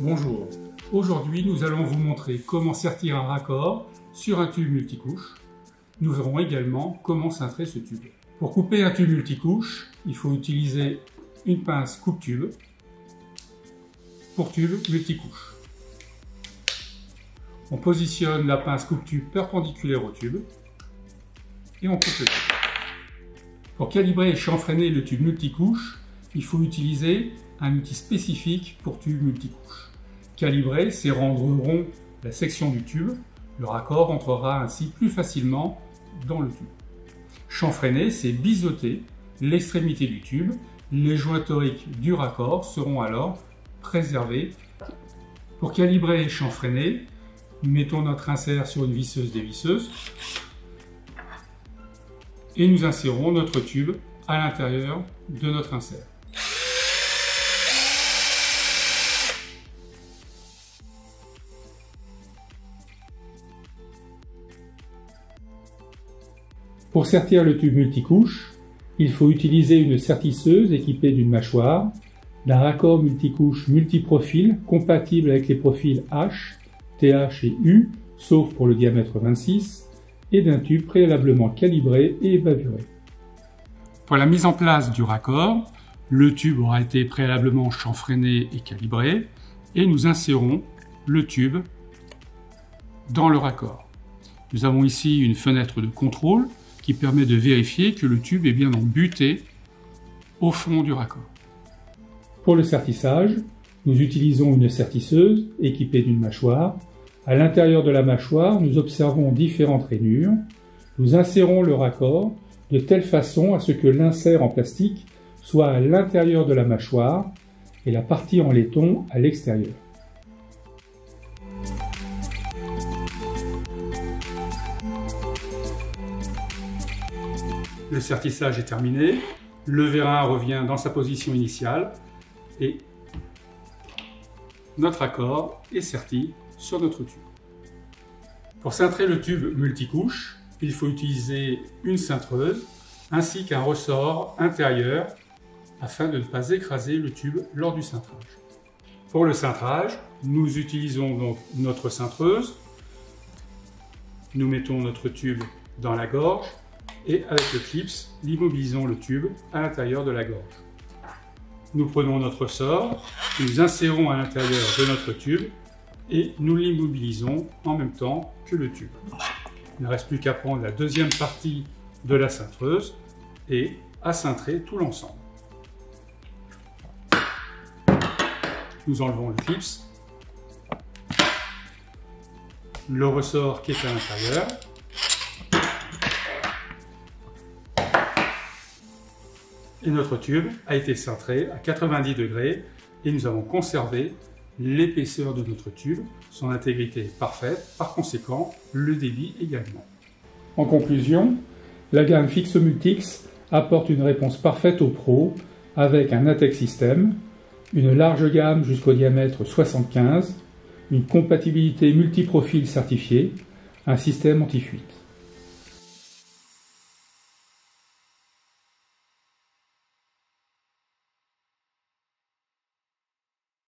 Bonjour, aujourd'hui nous allons vous montrer comment sertir un raccord sur un tube multicouche. Nous verrons également comment cintrer ce tube. Pour couper un tube multicouche, il faut utiliser une pince coupe-tube pour tube multicouche. On positionne la pince coupe-tube perpendiculaire au tube et on coupe le tube. Pour calibrer et chanfreiner le tube multicouche, il faut utiliser un outil spécifique pour tube multicouche. Calibrer, c'est rendre rond la section du tube. Le raccord entrera ainsi plus facilement dans le tube. Chanfreiner, c'est biseauter l'extrémité du tube. Les joints toriques du raccord seront alors préservés. Pour calibrer et chanfreiner, nous mettons notre insert sur une visseuse dévisseuse et nous insérons notre tube à l'intérieur de notre insert. Pour sertir le tube multicouche, il faut utiliser une sertisseuse équipée d'une mâchoire, d'un raccord multicouche multiprofil compatible avec les profils H, TH et U, sauf pour le diamètre 26, et d'un tube préalablement calibré et bavuré. Pour la mise en place du raccord, le tube aura été préalablement chanfreiné et calibré, et nous insérons le tube dans le raccord. Nous avons ici une fenêtre de contrôle qui permet de vérifier que le tube est bien embuté au fond du raccord. Pour le sertissage, nous utilisons une sertisseuse équipée d'une mâchoire. À l'intérieur de la mâchoire, nous observons différentes rainures. Nous insérons le raccord de telle façon à ce que l'insert en plastique soit à l'intérieur de la mâchoire et la partie en laiton à l'extérieur. Le sertissage est terminé, le vérin revient dans sa position initiale et notre raccord est serti sur notre tube. Pour cintrer le tube multicouche, il faut utiliser une cintreuse ainsi qu'un ressort intérieur afin de ne pas écraser le tube lors du cintrage. Pour le cintrage, nous utilisons donc notre cintreuse, nous mettons notre tube dans la gorge et avec le clips, immobilisons le tube à l'intérieur de la gorge. Nous prenons notre ressort, nous insérons à l'intérieur de notre tube et nous l'immobilisons en même temps que le tube. Il ne reste plus qu'à prendre la deuxième partie de la cintreuse et à cintrer tout l'ensemble. Nous enlevons le clips, le ressort qui est à l'intérieur, et notre tube a été cintré à 90 degrés et nous avons conservé l'épaisseur de notre tube, son intégrité est parfaite, par conséquent le débit également. En conclusion, la gamme Fixomultix apporte une réponse parfaite aux pros avec un ATEX système, une large gamme jusqu'au diamètre 75, une compatibilité multiprofil certifiée, un système anti-fuite.